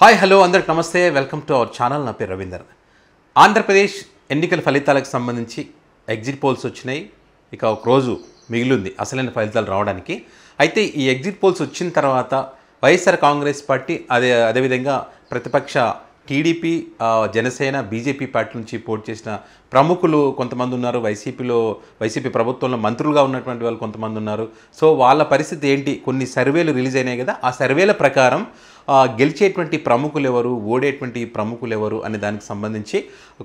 Hi hello అందరికి నమస్తే welcome to our channel. నా పేరు రవీందర్. ఆంధ్రప్రదేశ్ ఎన్నికల ఫలితాలకు సంబంధించి ఎగ్జిట్ పోల్స్ వచ్చినాయి. ఇక ఒక రోజు మిగిలింది అసలైన ఫలితాలు రావడానికి. అయితే ఈ ఎగ్జిట్ పోల్స్ వచ్చిన తర్వాత వైఎస్ఆర్ కాంగ్రెస్ పార్టీ అదేవిధంగా ప్రతిపక్ష టీడీపీ, జనసేన, బీజేపీ పార్టీ నుంచి పోటీ చేసిన ప్రముఖులు కొంతమంది ఉన్నారు. వైసీపీ ప్రభుత్వంలో మంత్రులుగా ఉన్నటువంటి వాళ్ళు కొంతమంది ఉన్నారు. సో వాళ్ళ పరిస్థితి ఏంటి? కొన్ని సర్వేలు రిలీజ్ అయినాయి కదా, ఆ సర్వేల ప్రకారం గెలిచేటువంటి ప్రముఖులు ఎవరు, ఓడేటువంటి ప్రముఖులు ఎవరు అనే దానికి సంబంధించి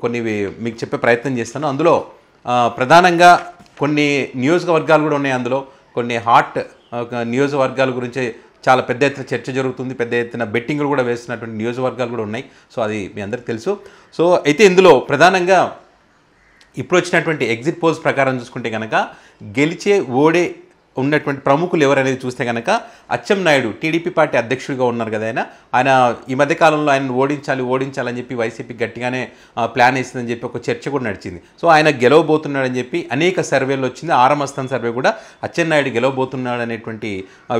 కొన్ని మీకు చెప్పే ప్రయత్నం చేస్తాను. అందులో ప్రధానంగా కొన్ని నియోజకవర్గాలు కూడా ఉన్నాయి. అందులో కొన్ని హాట్ నియోజకవర్గాల గురించి చాలా పెద్ద ఎత్తున చర్చ జరుగుతుంది. పెద్ద ఎత్తున బెట్టింగ్లు కూడా వేస్తున్నటువంటి నియోజకవర్గాలు కూడా ఉన్నాయి. సో అది మీ అందరికీ తెలుసు. సో అయితే ఇందులో ప్రధానంగా ఇప్పుడు వచ్చినటువంటి ఎగ్జిట్ పోల్స్ ప్రకారం చూసుకుంటే కనుక గెలిచే ఓడే ఉన్నటువంటి ప్రముఖులు ఎవరనేది చూస్తే కనుక అచ్చెన్నాయుడు టీడీపీ పార్టీ అధ్యక్షుడిగా ఉన్నారు కదా, ఆయన ఈ మధ్యకాలంలో ఆయన ఓడించాలని చెప్పి వైసీపీ గట్టిగానే ప్లాన్ వేసిందని చెప్పి ఒక చర్చ కూడా నడిచింది. సో ఆయన గెలవబోతున్నాడని చెప్పి అనేక సర్వేలు వచ్చింది. ఆరమస్థాన్ సర్వే కూడా అచ్చెన్నాయుడు గెలవబోతున్నాడు అనేటువంటి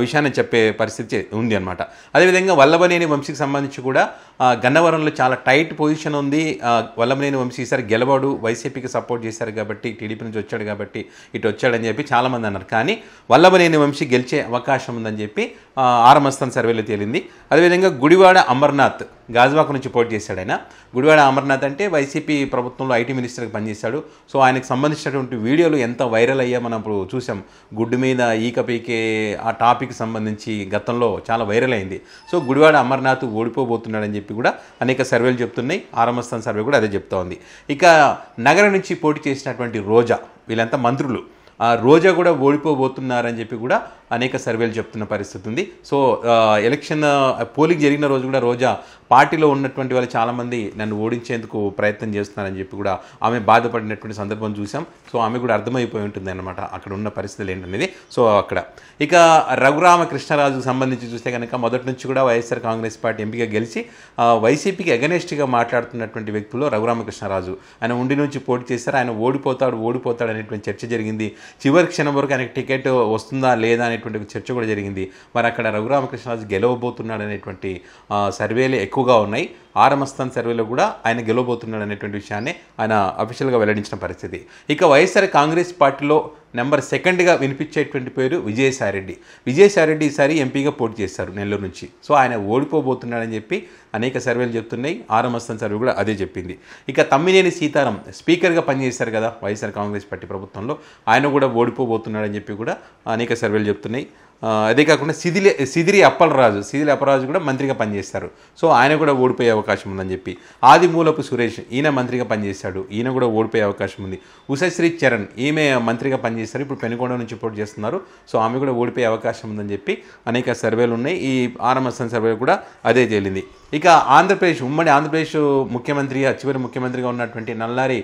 విషయాన్ని చెప్పే పరిస్థితి ఉంది అనమాట. అదేవిధంగా వల్లభనేని వంశీకి సంబంధించి కూడా గన్నవరంలో చాలా టైట్ పొజిషన్ ఉంది. వల్లభనేని వంశీ ఈసారి గెలవాడు, వైసీపీకి సపోర్ట్ చేశారు కాబట్టి, టీడీపీ నుంచి వచ్చాడు కాబట్టి ఇటు వచ్చాడని చెప్పి చాలామంది అన్నారు. కానీ వల్లభనేని వంశీ గెలిచే అవకాశం ఉందని చెప్పి ఆరమస్థాన్ సర్వేలో తేలింది. అదేవిధంగా గుడివాడ అమర్నాథ్ గాజువాక నుంచి పోటీ చేశాడు. ఆయన గుడివాడ అమర్నాథ్ అంటే వైసీపీ ప్రభుత్వంలో ఐటీ మినిస్టర్గా పనిచేశాడు. సో ఆయనకు సంబంధించినటువంటి వీడియోలు ఎంత వైరల్ అయ్యా మనం ఇప్పుడు చూసాం. గుడ్డు మీద ఈక పీకే ఆ టాపిక్ సంబంధించి గతంలో చాలా వైరల్ అయింది. సో గుడివాడ అమర్నాథ్ ఓడిపోబోతున్నాడని చెప్పి కూడా అనేక సర్వేలు చెప్తున్నాయి. ఆరమస్థాన్ సర్వే కూడా అదే చెప్తా ఉంది. ఇక నగరం నుంచి పోటీ చేసినటువంటి రోజా, వీళ్ళంతా మంత్రులు, రోజా కూడా ఓడిపోబోతున్నారని చెప్పి కూడా అనేక సర్వేలు చెప్తున్న పరిస్థితి ఉంది. సో ఎలక్షన్ పోలింగ్ జరిగిన రోజు కూడా రోజా పార్టీలో ఉన్నటువంటి వాళ్ళు చాలామంది నన్ను ఓడించేందుకు ప్రయత్నం చేస్తున్నారని చెప్పి కూడా ఆమె బాధపడినటువంటి సందర్భం చూసాం. సో ఆమె కూడా అర్థమైపోయి ఉంటుంది అన్నమాట అక్కడ ఉన్న పరిస్థితులు ఏంటనేది. సో అక్కడ ఇక రఘురామకృష్ణరాజుకు సంబంధించి చూస్తే కనుక మొదటి నుంచి కూడా వైఎస్ఆర్ కాంగ్రెస్ పార్టీ ఎంపీగా గెలిచి వైసీపీకి అగెనెస్ట్గా మాట్లాడుతున్నటువంటి వ్యక్తులు రఘురామకృష్ణరాజు. ఆయన ఉండి నుంచి పోటీ చేశారు. ఆయన ఓడిపోతాడు అనేటువంటి చర్చ జరిగింది. చివరి క్షణం వరకు ఆయనకు టికెట్ వస్తుందా లేదా అనేటువంటి చర్చ కూడా జరిగింది. మరి అక్కడ రఘురామకృష్ణరాజు గెలవబోతున్నాడు అనేటువంటి సర్వేలు ఎక్కువగా ఉన్నాయి. ఆరమస్థాన్ సర్వేలో కూడా ఆయన గెలవబోతున్నాడు అనేటువంటి విషయాన్ని ఆయన అఫీషియల్గా వెల్లడించిన పరిస్థితి. ఇక వైఎస్ఆర్ కాంగ్రెస్ పార్టీలో నెంబర్ 2గా వినిపించేటువంటి పేరు విజయసాయిరెడ్డి. విజయసాయిరెడ్డి ఈసారి ఎంపీగా పోటీ చేశారు నెల్లూరు నుంచి. సో ఆయన ఓడిపోబోతున్నాడని చెప్పి అనేక సర్వేలు చెప్తున్నాయి. ఆరమస్థాన్ సర్వే కూడా అదే చెప్పింది. ఇక తమ్మినేని సీతారాం స్పీకర్గా పనిచేశారు కదా వైఎస్ఆర్ కాంగ్రెస్ పార్టీ ప్రభుత్వంలో, ఆయన కూడా ఓడిపోబోతున్నాడని చెప్పి కూడా అనేక సర్వేలు చెప్తున్నాయి. అదే కాకుండా సిదిరి అప్పలరాజు కూడా మంత్రిగా పనిచేస్తారు. సో ఆయన కూడా ఓడిపోయే అవకాశం ఉందని చెప్పి. ఆదిమూలపు సురేష్ ఈయన మంత్రిగా పనిచేశాడు, ఈయన కూడా ఓడిపోయే అవకాశం ఉంది. ఉషశ్రీ చరణ్ ఈమె మంత్రిగా పనిచేస్తారు, ఇప్పుడు పెనుకొండ నుంచి పోటీ చేస్తున్నారు. సో ఆమె కూడా ఓడిపోయే అవకాశం ఉందని చెప్పి అనేక సర్వేలు ఉన్నాయి. ఈ ఆరమస్థాన్ సర్వే కూడా అదే తేలింది. ఇక ఉమ్మడి ఆంధ్రప్రదేశ్ చివరి ముఖ్యమంత్రిగా ఉన్నటువంటి నల్లారి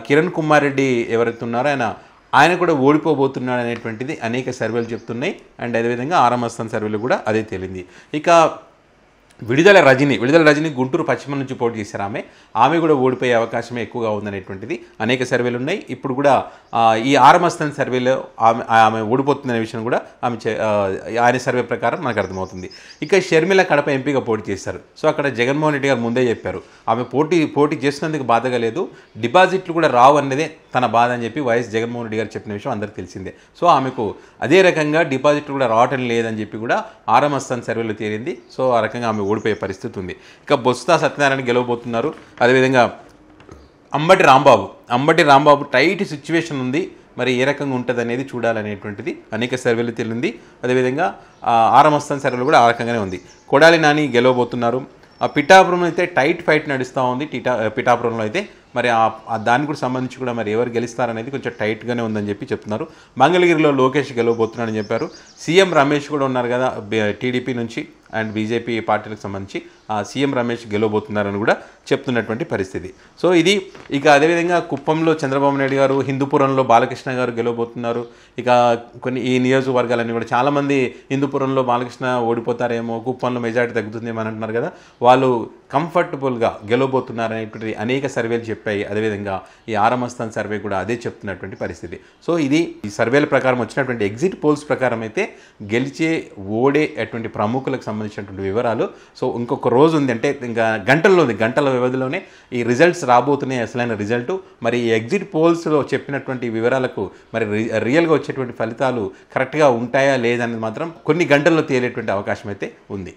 కిరణ్ కుమార్ రెడ్డి ఎవరైతే ఉన్నారో ఆయన కూడా ఓడిపోబోతున్నాడు అనేటువంటిది అనేక సర్వేలు చెప్తున్నాయి. అండ్ అదేవిధంగా ఆరమస్థాన్ సర్వేలు కూడా అదే తేలింది. ఇక విడుదల రజని గుంటూరు పశ్చిమ నుంచి పోటీ చేశారు. ఆమె కూడా ఓడిపోయే అవకాశమే ఎక్కువగా ఉందనేటువంటిది అనేక సర్వేలు ఉన్నాయి. ఇప్పుడు కూడా ఈ ఆరమస్థాన్ సర్వేలో ఆమె ఓడిపోతుందనే విషయం కూడా ఆయన సర్వే ప్రకారం మనకు అర్థమవుతుంది. ఇక షర్మిల కడప ఎంపీగా పోటీ చేశారు. సో అక్కడ జగన్మోహన్ రెడ్డి గారు ముందే చెప్పారు, ఆమె పోటీ చేసినందుకు బాధగా లేదు, డిపాజిట్లు కూడా రావు అన్నదే తన బాధ అని చెప్పి వైఎస్ జగన్మోహన్ రెడ్డి గారు చెప్పిన విషయం అందరికీ తెలిసిందే. సో ఆమెకు అదే రకంగా డిపాజిట్లు కూడా రావటం లేదని చెప్పి కూడా ఆరమస్థాన్ సర్వేలో తేలింది. సో ఆ రకంగా ఆమె ఓడిపోయే పరిస్థితి ఉంది. ఇక బొత్స సత్యనారాయణ గెలవబోతున్నారు. అదేవిధంగా అంబటి రాంబాబు టైట్ సిచ్యువేషన్ ఉంది, మరి ఏ రకంగా ఉంటుంది అనేది చూడాలనేటువంటిది అనేక సర్వేలు తేలింది. అదేవిధంగా ఆరమస్థాన్ సర్వేలు కూడా ఆ రకంగానే ఉంది. కొడాలి నాని గెలవబోతున్నారు. పిఠాపురంలో అయితే టైట్ ఫైట్ నడుస్తూ ఉంది. పిఠాపురంలో అయితే మరి దానికి కూడా సంబంధించి కూడా మరి ఎవరు గెలుస్తారనేది కొంచెం టైట్గానే ఉందని చెప్పి చెప్తున్నారు. మంగళగిరిలో లోకేష్ గెలవబోతున్నాడని చెప్పారు. సీఎం రమేష్ కూడా ఉన్నారు కదా టీడీపీ నుంచి అండ్ బీజేపీ పార్టీలకు సంబంధించి, సీఎం రమేష్ గెలవబోతున్నారని కూడా చెప్తున్నటువంటి పరిస్థితి. సో ఇది ఇక అదేవిధంగా కుప్పంలో చంద్రబాబు నాయుడు గారు, హిందూపురంలో బాలకృష్ణ గారు గెలవబోతున్నారు. ఇక ఈ నియోజకవర్గాలన్నీ కూడా చాలామంది హిందూపురంలో బాలకృష్ణ ఓడిపోతారేమో, కుప్పంలో మెజారిటీ తగ్గుతుందేమో అని అంటున్నారు కదా, వాళ్ళు కంఫర్టబుల్గా గెలవబోతున్నారనేటువంటి అనేక సర్వేలు చెప్పాయి. అదేవిధంగా ఈ ఆరమస్థాన్ సర్వే కూడా అదే చెప్తున్నటువంటి పరిస్థితి. సో ఇది ఈ సర్వేల ప్రకారం వచ్చినటువంటి ఎగ్జిట్ పోల్స్ ప్రకారం అయితే గెలిచే ఓడే అటువంటి ప్రముఖులకు సంబంధించినటువంటి వివరాలు. సో ఇంకొక రోజు ఉంది, అంటే ఇంకా గంటల్లో ఉంది, గంటల వ్యవధిలోనే ఈ రిజల్ట్స్ రాబోతున్నాయి, అసలైన రిజల్ట్. మరి ఈ ఎగ్జిట్ పోల్స్లో చెప్పినటువంటి వివరాలకు మరి రియల్గా వచ్చేటువంటి ఫలితాలు కరెక్ట్గా ఉంటాయా లేదనేది మాత్రం కొన్ని గంటల్లో తేలేటువంటి అవకాశం అయితే ఉంది.